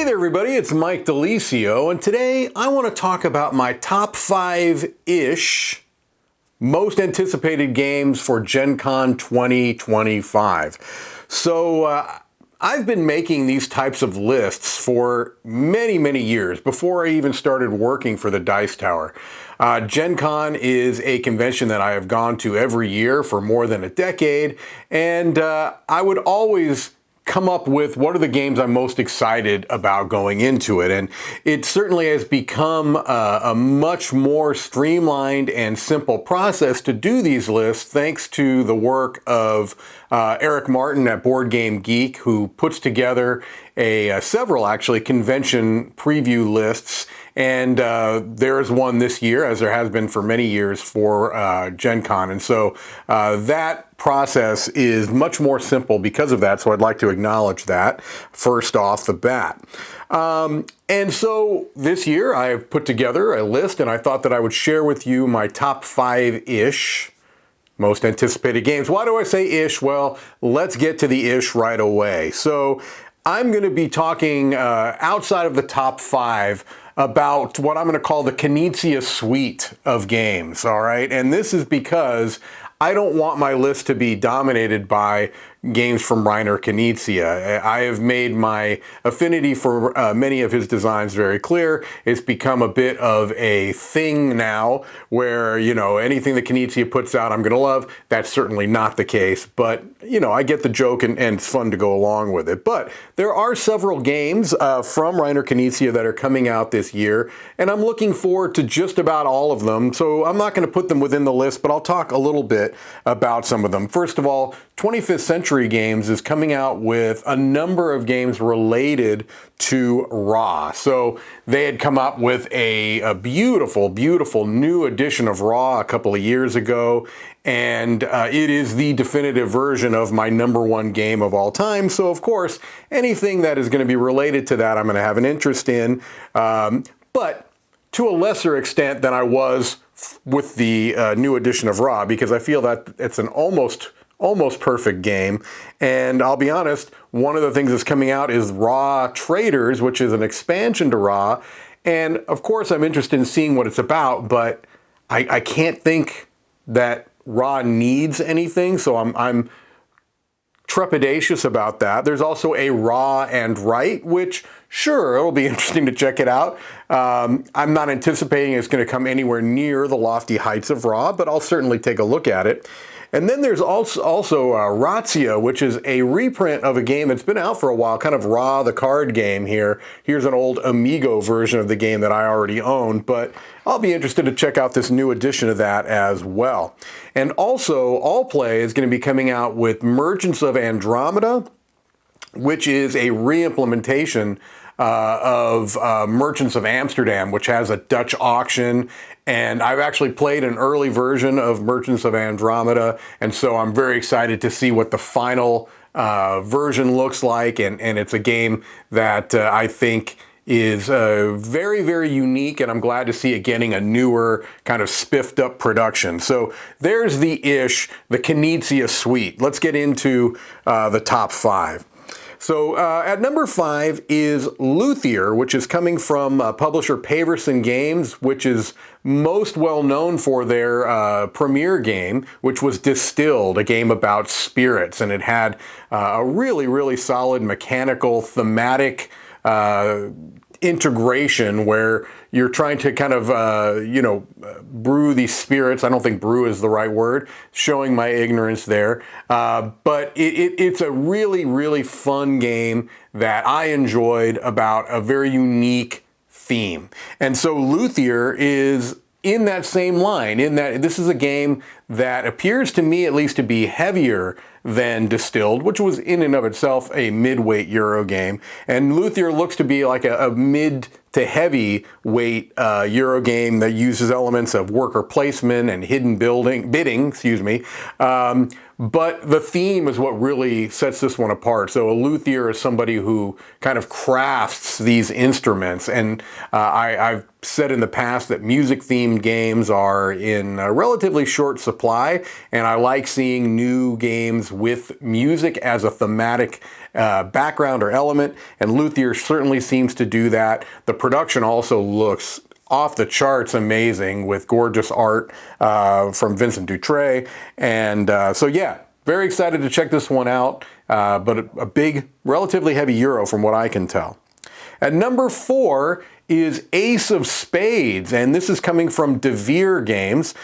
Hey there everybody, it's Mike DiLisio, and today I want to talk about my top 5-ish most anticipated games for Gen Con 2025. So I've been making these types of lists for many years, before I even started working for the Dice Tower. Gen Con is a convention that I have gone to every year for more than a decade, and I would always come up with what are the games I'm most excited about going into it. And it certainly has become a much more streamlined and simple process to do these lists thanks to the work of Eric Martin at Board Game Geek, who puts together several actually convention preview lists. And there is one this year, as there has been for many years for Gen Con. And so that process is much more simple because of that, so I'd like to acknowledge that first off the bat. And so this year I have put together a list, and I thought that I would share with you my top 5-ish most anticipated games. Why do I say ish? Well, let's get to the ish right away. So I'm going to be talking outside of the top 5 about what I'm going to call the Knizia suite of games, all right? And this is because I don't want my list to be dominated by games from Reiner Knizia. I have made my affinity for many of his designs very clear. It's become a bit of a thing now where, you know, anything that Knizia puts out I'm going to love. That's certainly not the case, but, you know, I get the joke and it's fun to go along with it. But there are several games from Reiner Knizia that are coming out this year, and I'm looking forward to just about all of them. So I'm not going to put them within the list, but I'll talk a little bit about some of them. First of all, 25th Century Games is coming out with a number of games related to Ra. So they had come up with a beautiful new edition of Ra a couple of years ago, and it is the definitive version of my #1 game of all time. So of course, anything that is going to be related to that I'm going to have an interest in, but to a lesser extent than I was with the new edition of Ra, because I feel that it's an almost perfect game. And I'll be honest, one of the things that's coming out is Ra Traders, which is an expansion to Ra. And of course I'm interested in seeing what it's about, but I can't think that Ra needs anything, so I'm trepidatious about that. There's also a Ra and Right, which sure, it'll be interesting to check it out. I'm not anticipating it's going to come anywhere near the lofty heights of Ra, but I'll certainly take a look at it. And then there's also Razzia, which is a reprint of a game that's been out for a while, kind of Ra the card game here. Here's an old Amigo version of the game that I already own, but I'll be interested to check out this new edition of that as well. And also, Allplay is going to be coming out with Merchants of Andromeda, which is a re-implementation of Merchants of Amsterdam, which has a Dutch auction. And I've actually played an early version of Merchants of Andromeda, and so I'm very excited to see what the final version looks like. And it's a game that I think is very unique, and I'm glad to see it getting a newer, kind of spiffed up production. So there's the Knizia suite. Let's get into the top 5. So at number 5 is Luthier, which is coming from publisher Paverson Games, which is most well known for their premiere game, which was Distilled, a game about spirits. And it had a really solid mechanical, thematic integration where you're trying to kind of, brew these spirits. I don't think brew is the right word, showing my ignorance there. But it's a really fun game that I enjoyed about a very unique theme. And so Luthier is in that same line, in that this is a game that appears to me at least to be heavier than Distilled, which was in and of itself a mid-weight Euro game. And Luthier looks to be like a mid to heavy weight Euro game that uses elements of worker placement and hidden bidding. But the theme is what really sets this one apart. So a luthier is somebody who kind of crafts these instruments. And I've said in the past that music-themed games are in a relatively short supply, and I like seeing new games games with music as a thematic background or element, and Luthier certainly seems to do that. The production also looks off the charts amazing with gorgeous art from Vincent Dutray. And so yeah, very excited to check this one out, but a big, relatively heavy euro from what I can tell. At number 4 is Ace of Spades, and this is coming from DeVere Games.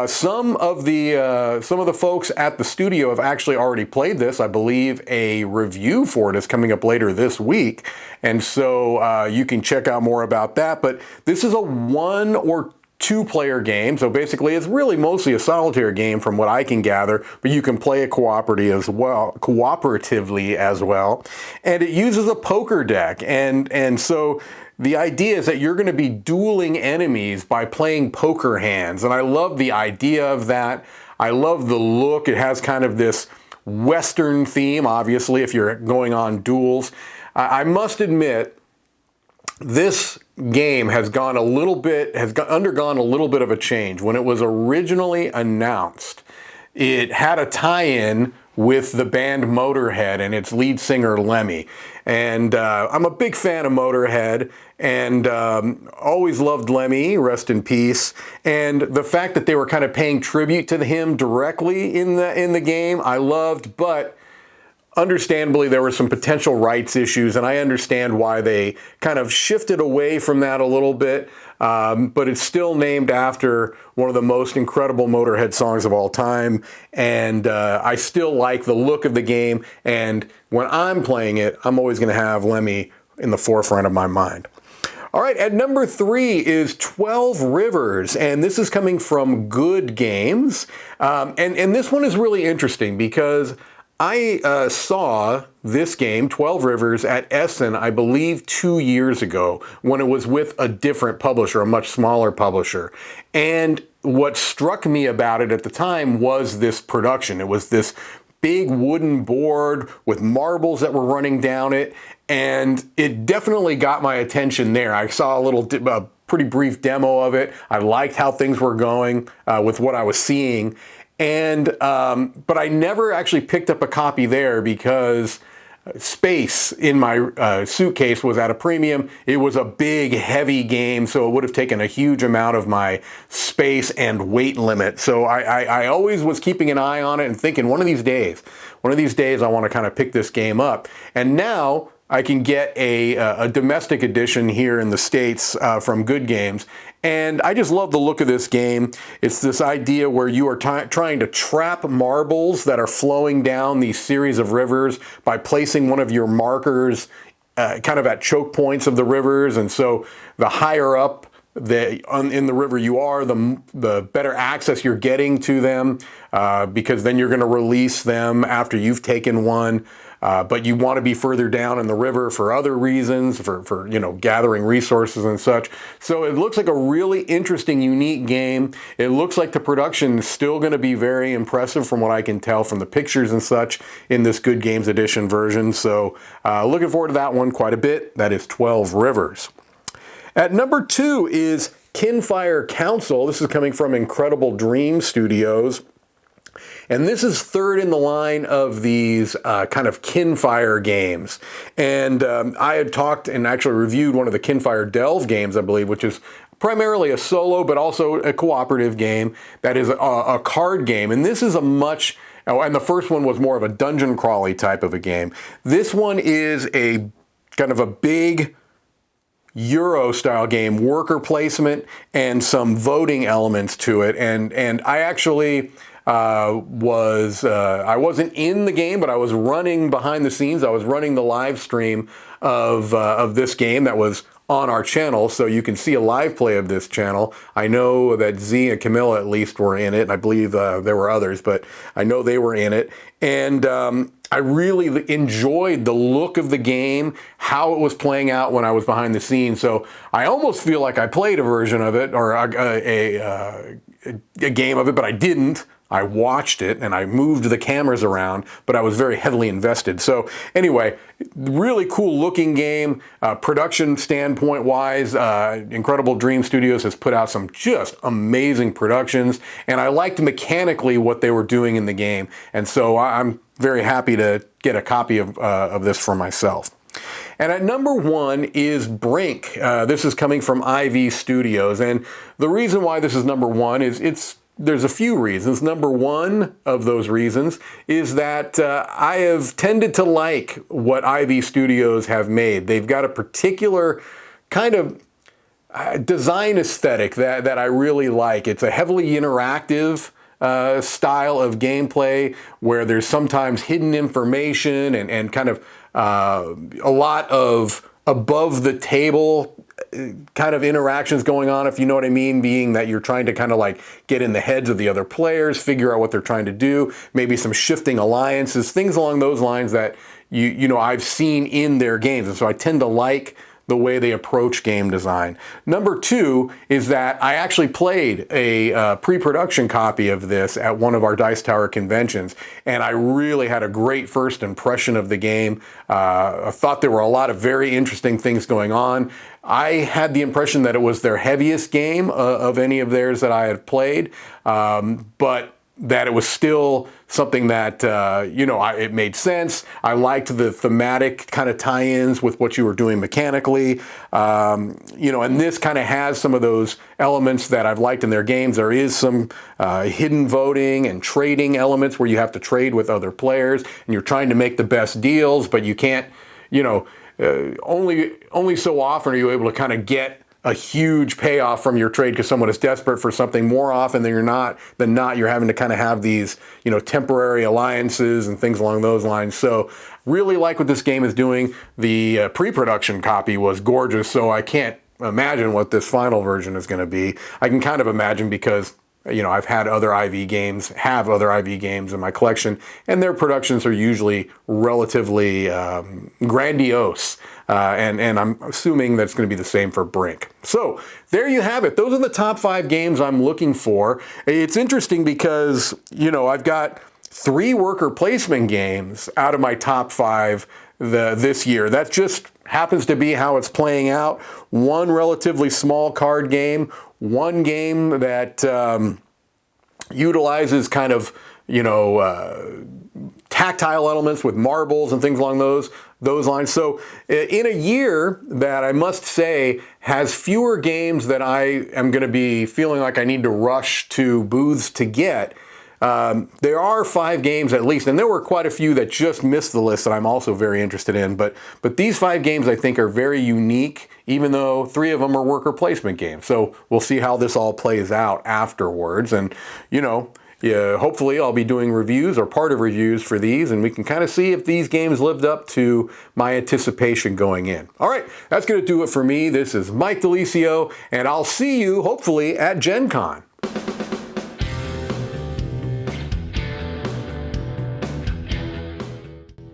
Some of the folks at the studio have actually already played this. I believe a review for it is coming up later this week, and so you can check out more about that. But this is a 1 or 2 player game, so basically it's really mostly a solitaire game from what I can gather, but you can play it cooperatively as well. And it uses a poker deck, and so the idea is that you're going to be dueling enemies by playing poker hands, and I love the idea of that. I love the look. It has kind of this Western theme, obviously, if you're going on duels. I must admit, this game has undergone a little bit of a change. When it was originally announced, it had a tie-in with the band Motorhead and its lead singer Lemmy. And I'm a big fan of Motorhead, and always loved Lemmy, rest in peace. And the fact that they were kind of paying tribute to him directly in the game, I loved, but understandably, there were some potential rights issues, and I understand why they kind of shifted away from that a little bit, but it's still named after one of the most incredible Motorhead songs of all time, and I still like the look of the game, and when I'm playing it, I'm always going to have Lemmy in the forefront of my mind. All right, at number 3 is 12 Rivers, and this is coming from Good Games, and this one is really interesting because I saw this game, 12 Rivers, at Essen, I believe 2 years ago, when it was with a different publisher, a much smaller publisher. And what struck me about it at the time was this production. It was this big wooden board with marbles that were running down it, and it definitely got my attention there. I saw a pretty brief demo of it. I liked how things were going with what I was seeing. And but I never actually picked up a copy there because space in my suitcase was at a premium. It was a big, heavy game, so it would have taken a huge amount of my space and weight limit. So I always was keeping an eye on it and thinking, one of these days I want to kind of pick this game up. And now I can get a domestic edition here in the States from Good Games. And I just love the look of this game. It's this idea where you are trying to trap marbles that are flowing down these series of rivers by placing one of your markers kind of at choke points of the rivers. And so the higher up in the river you are, the better access you're getting to them, because then you're going to release them after you've taken one. But you want to be further down in the river for other reasons, for gathering resources and such. So it looks like a really interesting, unique game. It looks like the production is still going to be very impressive from what I can tell from the pictures and such in this Good Games Edition version. So looking forward to that one quite a bit. That is 12 Rivers. At number 2 is Kinfire Council. This is coming from Incredible Dream Studios. And this is third in the line of these kind of Kinfire games. And I had talked and actually reviewed one of the Kinfire Delve games, I believe, which is primarily a solo but also a cooperative game that is a card game. And this is and the first one was more of a dungeon crawly type of a game. This one is a kind of a big Euro style game, worker placement and some voting elements to it. And I actually I wasn't in the game, but I was running behind the scenes. I was running the live stream of this game that was on our channel, so you can see a live play of this channel. I know that Z and Camilla at least were in it, and I believe there were others, but I know they were in it. And I really enjoyed the look of the game, how it was playing out when I was behind the scenes. So I almost feel like I played a version of it or a game of it, but I didn't. I watched it and I moved the cameras around, but I was very heavily invested. So anyway, really cool looking game. Production standpoint wise, Incredible Dream Studios has put out some just amazing productions, and I liked mechanically what they were doing in the game. And so I'm very happy to get a copy of this for myself. And at number 1 is Brink. This is coming from IV Studios, and the reason why this is number 1 is there's a few reasons. Number 1 of those reasons is that I have tended to like what IV Studios have made. They've got a particular kind of design aesthetic that I really like. It's a heavily interactive style of gameplay where there's sometimes hidden information and kind of a lot of above the table kind of interactions going on, if you know what I mean, being that you're trying to kind of like get in the heads of the other players, figure out what they're trying to do, maybe some shifting alliances, things along those lines that you know I've seen in their games. And so I tend to like the way they approach game design. Number 2 is that I actually played a pre-production copy of this at one of our Dice Tower conventions, and I really had a great first impression of the game. I thought there were a lot of very interesting things going on. I had the impression that it was their heaviest game of any of theirs that I had played, but that it was still something that, you know, it made sense. I liked the thematic kind of tie-ins with what you were doing mechanically. You know, and this kind of has some of those elements that I've liked in their games. There is some hidden voting and trading elements where you have to trade with other players and you're trying to make the best deals, but you can't, you know, only so often are you able to kind of get a huge payoff from your trade because someone is desperate for something. More often than not, you're having to kind of have these, you know, temporary alliances and things along those lines. So really like what this game is doing. The pre-production copy was gorgeous, so I can't imagine what this final version is going to be. I can kind of imagine because, you know, I've had other IV games, in my collection, and their productions are usually relatively grandiose. And I'm assuming that's going to be the same for Brink. So there you have it. Those are the top 5 games I'm looking for. It's interesting because, you know, I've got 3 worker placement games out of my top 5 this year. That just happens to be how it's playing out. 1 relatively small card game, 1 game that utilizes kind of, you know, tactile elements with marbles and things along those lines. So in a year that I must say has fewer games that I am going to be feeling like I need to rush to booths to get, there are 5 games at least, and there were quite a few that just missed the list that I'm also very interested in. But these 5 games I think are very unique, even though 3 of them are worker placement games. So we'll see how this all plays out afterwards. And, you know, yeah, hopefully I'll be doing reviews or part of reviews for these, and we can kind of see if these games lived up to my anticipation going in. All right, that's going to do it for me. This is Mike DiLisio, and I'll see you hopefully at Gen Con.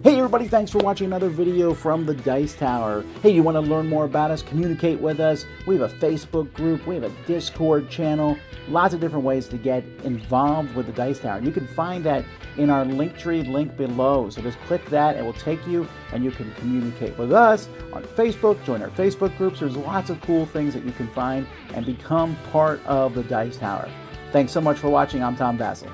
Hey everybody, thanks for watching another video from the Dice Tower. Hey, you want to learn more about us, communicate with us? We have a Facebook group, we have a Discord channel, lots of different ways to get involved with the Dice Tower. You can find that in our Linktree link below. So just click that, it will take you and you can communicate with us on Facebook, join our Facebook groups. There's lots of cool things that you can find and become part of the Dice Tower. Thanks so much for watching. I'm Tom Vasel.